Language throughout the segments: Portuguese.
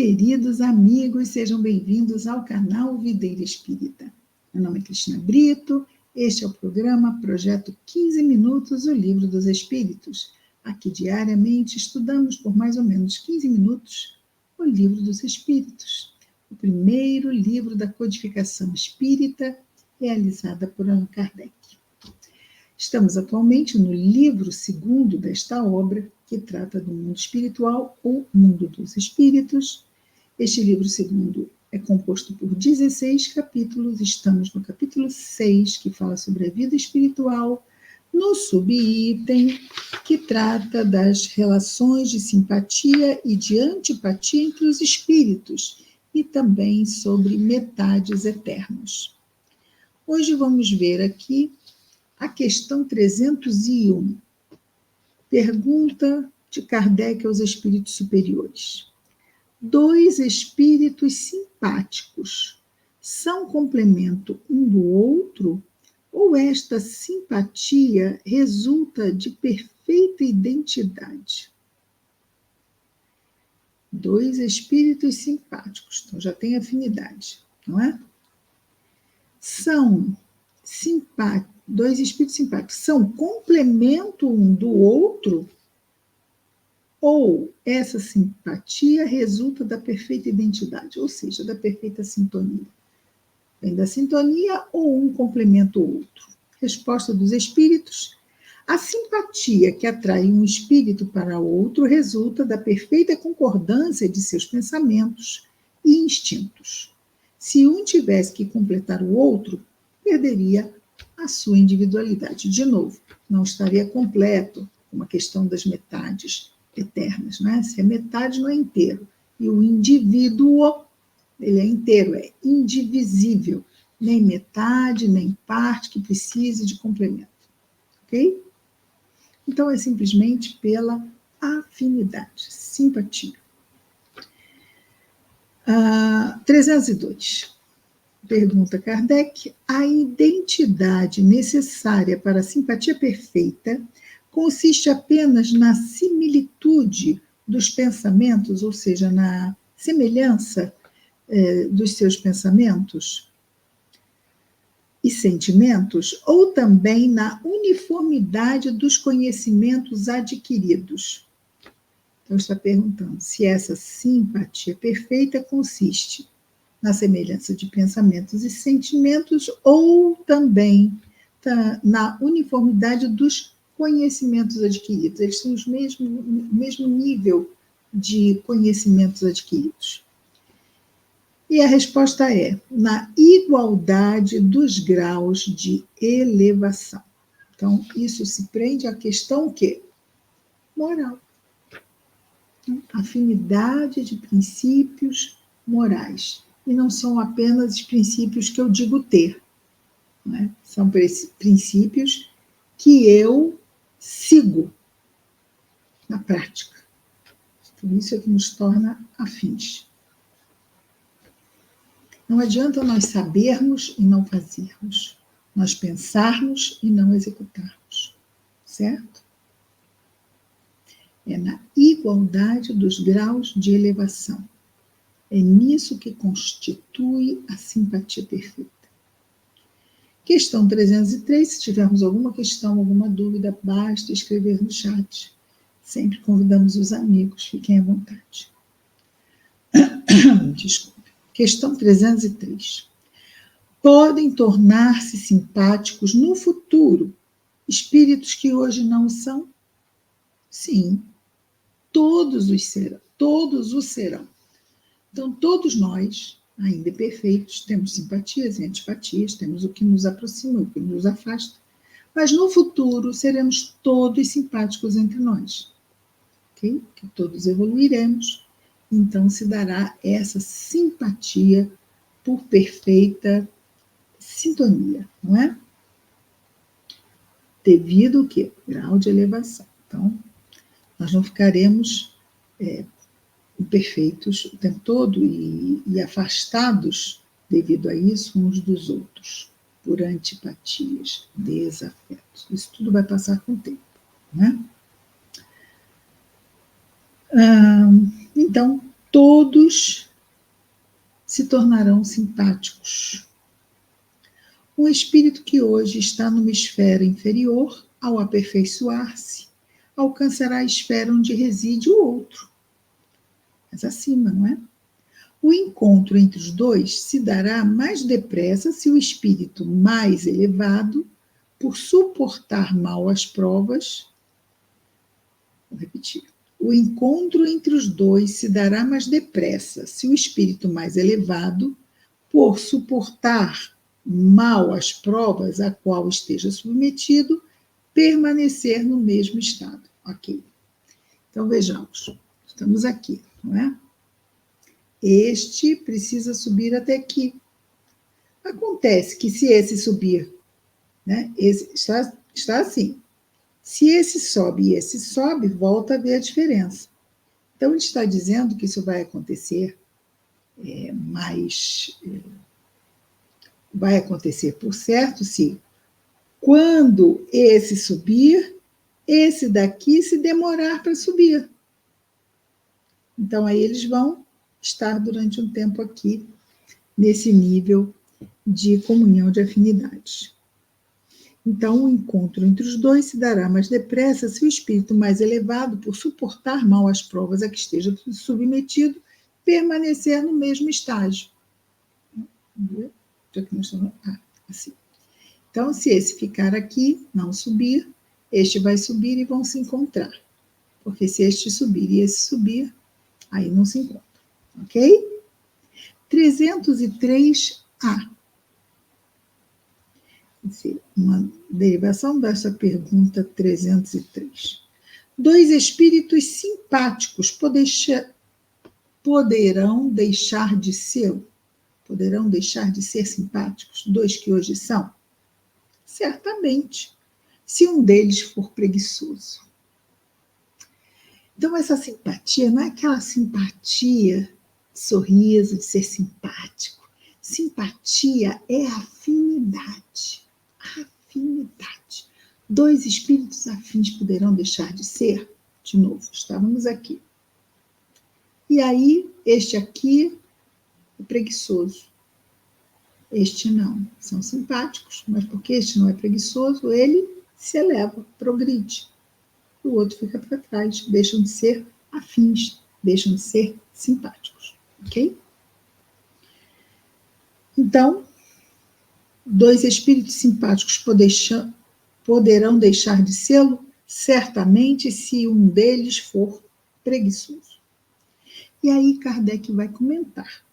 Queridos amigos, sejam bem-vindos ao canal Videira Espírita. Meu nome é Cristina Brito, este é o programa Projeto 15 Minutos, o Livro dos Espíritos. Aqui diariamente estudamos por mais ou menos 15 minutos o Livro dos Espíritos, o primeiro livro da codificação espírita realizada por Allan Kardec. Estamos atualmente no livro segundo desta obra, que trata do mundo espiritual ou mundo dos espíritos. Este livro segundo é composto por 16 capítulos, estamos no capítulo 6, que fala sobre a vida espiritual, no subitem, que trata das relações de simpatia e de antipatia entre os espíritos, e também sobre metades eternos. Hoje vamos ver aqui a questão 301. Pergunta de Kardec aos espíritos superiores. Dois espíritos simpáticos são complemento um do outro, ou esta simpatia resulta de perfeita identidade? Dois espíritos simpáticos, então já tem afinidade, não é? Dois espíritos simpáticos são complemento um do outro, ou essa simpatia resulta da perfeita identidade, ou seja, da perfeita sintonia? Vem da sintonia ou um complementa o outro? Resposta dos espíritos: a simpatia que atrai um espírito para outro resulta da perfeita concordância de seus pensamentos e instintos. Se um tivesse que completar o outro, perderia a sua individualidade. De novo, não estaria completo, uma questão das metades eternas, né? Se é metade, não é inteiro. E o indivíduo, ele é inteiro, é indivisível. Nem metade, nem parte que precise de complemento. Ok? Então, é simplesmente pela afinidade, simpatia. 302. Pergunta Kardec: a identidade necessária para a simpatia perfeita consiste apenas na similitude dos pensamentos, ou seja, na semelhança dos seus pensamentos e sentimentos, ou também na uniformidade dos conhecimentos adquiridos? Então, está perguntando se essa simpatia perfeita consiste na semelhança de pensamentos e sentimentos, ou também na uniformidade dos conhecimentos adquiridos. Eles têm o mesmo nível de conhecimentos adquiridos. E a resposta é na igualdade dos graus de elevação. Então, isso se prende à questão o quê? Moral. Afinidade de princípios morais. E não são apenas os princípios que eu digo ter, não é? São princípios que eu sigo na prática. Então, isso é que nos torna afins. Não adianta nós sabermos e não fazermos, nós pensarmos e não executarmos, certo? É na igualdade dos graus de elevação. É nisso que constitui a simpatia perfeita. Questão 303, se tivermos alguma questão, alguma dúvida, basta escrever no chat. Sempre convidamos os amigos, fiquem à vontade. Desculpe. Questão 303. Podem tornar-se simpáticos no futuro espíritos que hoje não são? Sim, todos o serão. Então, todos nós, ainda imperfeitos, temos simpatias e antipatias, temos o que nos aproxima, o que nos afasta. Mas no futuro seremos todos simpáticos entre nós. Okay? Que todos evoluiremos. Então se dará essa simpatia por perfeita sintonia, não é? Devido ao quê? Grau de elevação. Então, nós não ficaremos imperfeitos o tempo todo e afastados devido a isso uns dos outros, por antipatias, desafetos. Isso tudo vai passar com o tempo, né? Então, todos se tornarão simpáticos. Um espírito que hoje está numa esfera inferior, ao aperfeiçoar-se, alcançará a esfera onde reside o outro. Mas acima, não é? O encontro entre os dois se dará mais depressa se o espírito mais elevado, por suportar mal as provas, vou repetir, o encontro entre os dois se dará mais depressa se o espírito mais elevado, por suportar mal as provas a qual esteja submetido, permanecer no mesmo estado. Ok. Então, vejamos. Estamos aqui, não é? Este precisa subir até aqui. Acontece que se esse subir, né, esse está assim. Se esse sobe e esse sobe, volta a ver a diferença. Então, ele está dizendo que isso vai acontecer, vai acontecer por certo se, quando esse subir, esse daqui se demorar para subir. Então, aí eles vão estar durante um tempo aqui, nesse nível de comunhão de afinidades. Então, o encontro entre os dois se dará mais depressa se o espírito mais elevado, por suportar mal as provas a que esteja submetido, permanecer no mesmo estágio. Assim. Então, se esse ficar aqui, não subir, este vai subir e vão se encontrar. Porque se este subir e esse subir, aí não se encontram. Ok? 303A. Uma derivação dessa pergunta 303. Dois espíritos simpáticos poderão deixar de ser? Poderão deixar de ser simpáticos? Dois que hoje são? Certamente, se um deles for preguiçoso. Então, essa simpatia não é aquela simpatia, sorriso, de ser simpático. Simpatia é afinidade. Afinidade. Dois espíritos afins poderão deixar de ser? De novo, estávamos aqui. E aí, este aqui é preguiçoso. Este não. São simpáticos, mas porque este não é preguiçoso, ele se eleva, progride. O outro fica para trás, deixam de ser afins, deixam de ser simpáticos. Ok? Então, dois espíritos simpáticos poderão deixar de sê-lo? Certamente, se um deles for preguiçoso. E aí Kardec vai comentar.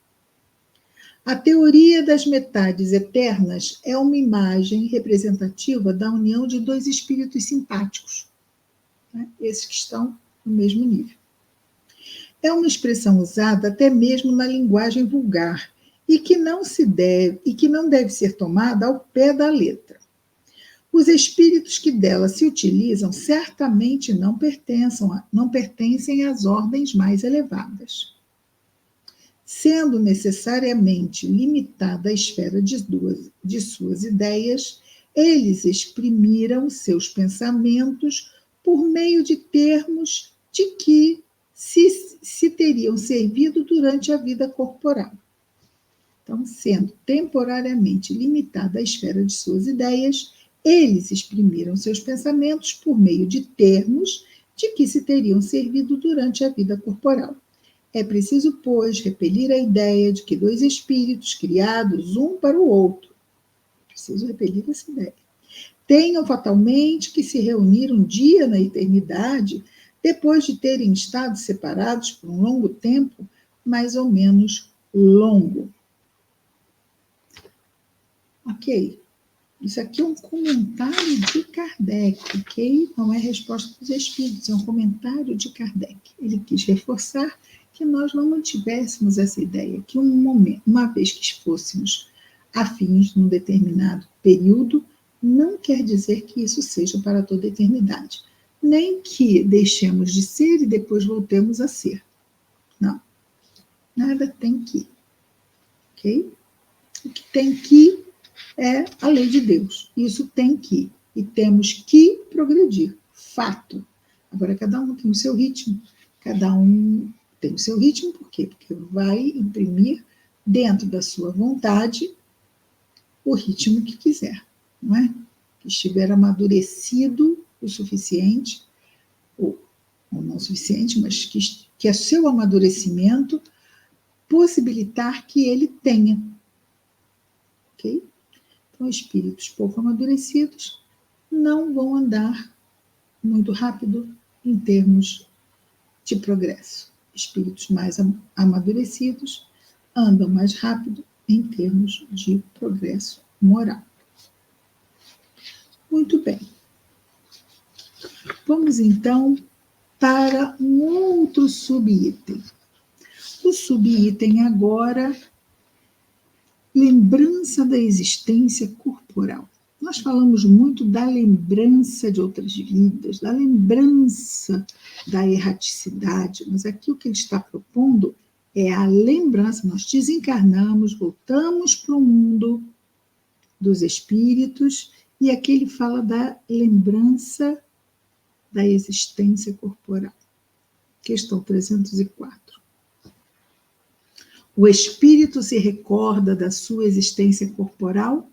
A teoria das metades eternas é uma imagem representativa da união de dois espíritos simpáticos, né? Esses que estão no mesmo nível. É uma expressão usada até mesmo na linguagem vulgar e que não deve ser tomada ao pé da letra. Os espíritos que dela se utilizam certamente não pertencem às ordens mais elevadas. Sendo necessariamente limitada à esfera de suas ideias, eles exprimiram seus pensamentos por meio de termos de que se teriam servido durante a vida corporal. Então, sendo temporariamente limitada à esfera de suas ideias, eles exprimiram seus pensamentos por meio de termos de que se teriam servido durante a vida corporal. É preciso, pois, repelir a ideia de que dois espíritos criados um para o outro, preciso repelir essa ideia, tenham fatalmente que se reunir um dia na eternidade, depois de terem estado separados por um longo tempo, mais ou menos longo. Ok? Isso aqui é um comentário de Kardec, ok? Não é resposta dos espíritos, é um comentário de Kardec. Ele quis reforçar que nós não mantivéssemos essa ideia, que uma vez que fôssemos afins num determinado período, não quer dizer que isso seja para toda a eternidade, nem que deixemos de ser e depois voltemos a ser. Não. Nada tem que. Ok? O que tem que é a lei de Deus. Isso tem que. E temos que progredir. Fato. Agora, cada um tem o seu ritmo, cada um tem o seu ritmo, por quê? Porque vai imprimir dentro da sua vontade o ritmo que quiser, não é? Que estiver amadurecido o suficiente, ou não o suficiente, mas que é seu amadurecimento possibilitar que ele tenha, ok? Então, espíritos pouco amadurecidos não vão andar muito rápido em termos de progresso. Espíritos mais amadurecidos andam mais rápido em termos de progresso moral. Muito bem. Vamos então para um outro subitem. O subitem agora, lembrança da existência corporal. Nós falamos muito da lembrança de outras vidas, da lembrança da erraticidade, mas aqui o que ele está propondo é a lembrança. Nós desencarnamos, voltamos para o mundo dos espíritos, e aqui ele fala da lembrança da existência corporal. Questão 304. O espírito se recorda da sua existência corporal?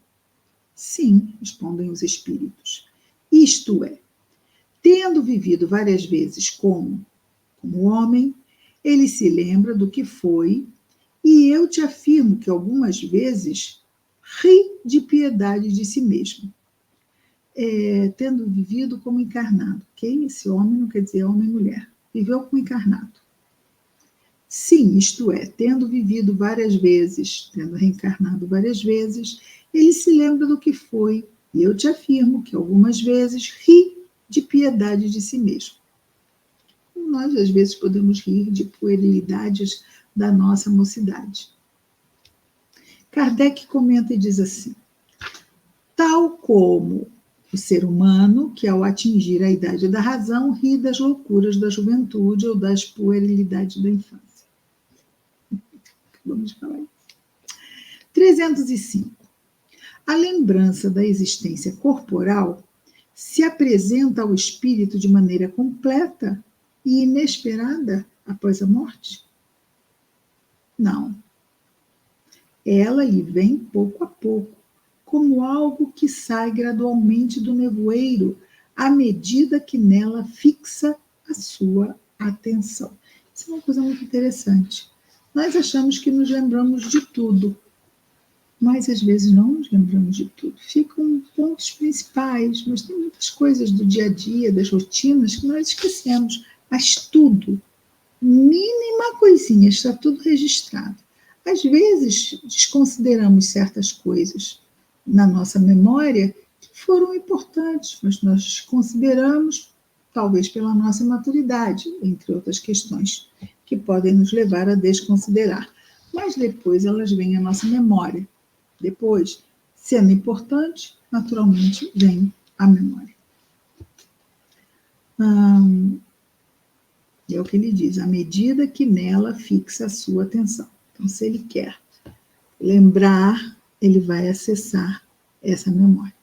Sim, respondem os espíritos. Isto é, tendo vivido várias vezes como homem, ele se lembra do que foi, e eu te afirmo que algumas vezes ri de piedade de si mesmo. Tendo vivido como encarnado, ok? Esse homem não quer dizer homem e mulher, viveu como encarnado. Sim, isto é, tendo vivido várias vezes, tendo reencarnado várias vezes, ele se lembra do que foi, e eu te afirmo que algumas vezes ri de piedade de si mesmo. Nós, às vezes, podemos rir de puerilidades da nossa mocidade. Kardec comenta e diz assim: tal como o ser humano, que ao atingir a idade da razão, ri das loucuras da juventude ou das puerilidades da infância. Vamos falar isso. 305. A lembrança da existência corporal se apresenta ao espírito de maneira completa e inesperada após a morte? Não. Ela lhe vem pouco a pouco, como algo que sai gradualmente do nevoeiro, à medida que nela fixa a sua atenção. Isso é uma coisa muito interessante. Nós achamos que nos lembramos de tudo, mas às vezes não nos lembramos de tudo. Ficam pontos principais, mas tem muitas coisas do dia a dia, das rotinas, que nós esquecemos. Mas tudo, mínima coisinha, está tudo registrado. Às vezes, desconsideramos certas coisas na nossa memória que foram importantes, mas nós consideramos, talvez pela nossa maturidade, entre outras questões, que podem nos levar a desconsiderar. Mas depois elas vêm à nossa memória. Depois, sendo importante, naturalmente vem à memória. É o que ele diz, à medida que nela fixa a sua atenção. Então, se ele quer lembrar, ele vai acessar essa memória.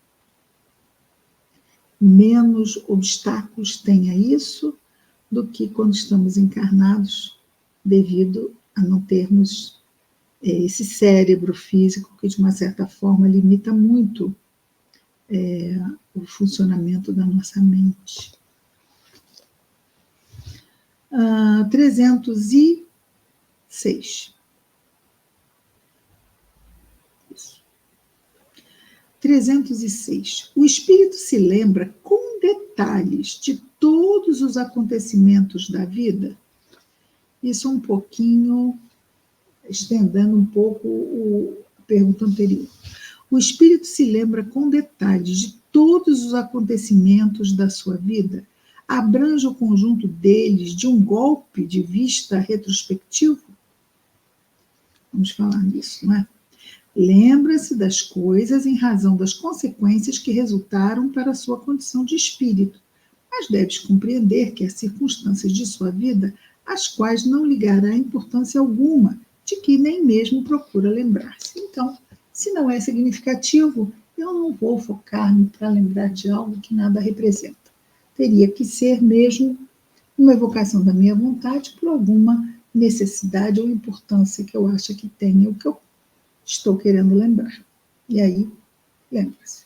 Menos obstáculos tem a isso do que quando estamos encarnados, devido a não termos esse cérebro físico que, de uma certa forma, limita muito o funcionamento da nossa mente. 306. 306. O espírito se lembra com detalhes de todos os acontecimentos da vida? Isso um pouquinho, estendendo um pouco a pergunta anterior. O espírito se lembra com detalhes de todos os acontecimentos da sua vida? Abrange o conjunto deles de um golpe de vista retrospectivo? Vamos falar nisso, não é? Lembra-se das coisas em razão das consequências que resultaram para a sua condição de espírito, mas deves compreender que há circunstâncias de sua vida às quais não ligará importância alguma, de que nem mesmo procura lembrar-se. Então, se não é significativo, eu não vou focar-me para lembrar de algo que nada representa. Teria que ser mesmo uma evocação da minha vontade por alguma necessidade ou importância que eu acho que tem, o que eu estou querendo lembrar. E aí, lembra-se.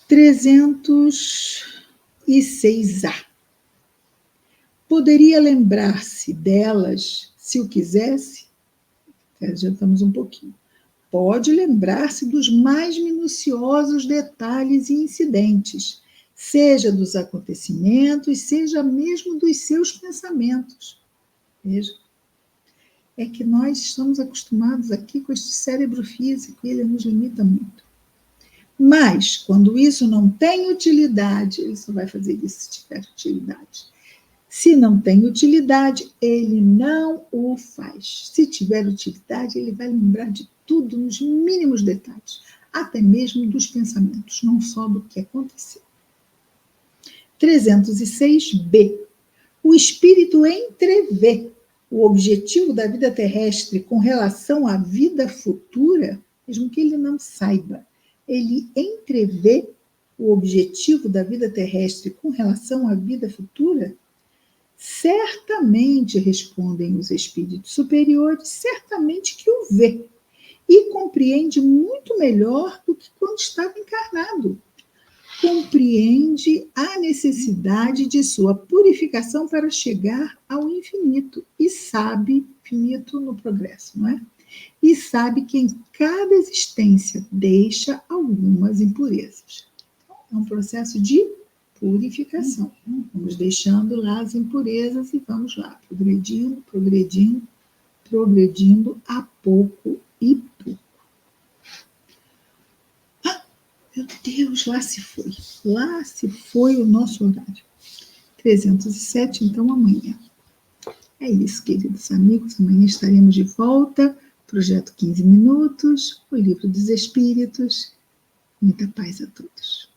306A. Poderia lembrar-se delas se o quisesse? Adiantamos um pouquinho. Pode lembrar-se dos mais minuciosos detalhes e incidentes, seja dos acontecimentos, seja mesmo dos seus pensamentos. Veja, é que nós estamos acostumados aqui com este cérebro físico e ele nos limita muito. Mas, quando isso não tem utilidade, ele só vai fazer isso se tiver utilidade. Se não tem utilidade, ele não o faz. Se tiver utilidade, ele vai lembrar de tudo nos mínimos detalhes, até mesmo dos pensamentos, não só do que aconteceu. 306b. O espírito entrevê o objetivo da vida terrestre com relação à vida futura, mesmo que ele não saiba. Ele entrevê o objetivo da vida terrestre com relação à vida futura? Certamente, respondem os espíritos superiores, certamente que o vê e compreende muito melhor do que quando estava encarnado. Compreende a necessidade de sua purificação para chegar ao infinito e sabe, infinito no progresso, não é? E sabe que em cada existência deixa algumas impurezas. É um processo de purificação. Vamos deixando lá as impurezas e vamos lá, progredindo, progredindo, progredindo a pouco e pouco. Meu Deus, lá se foi. Lá se foi o nosso horário. 307, então amanhã. É isso, queridos amigos. Amanhã estaremos de volta. Projeto 15 Minutos, o Livro dos Espíritos. Muita paz a todos.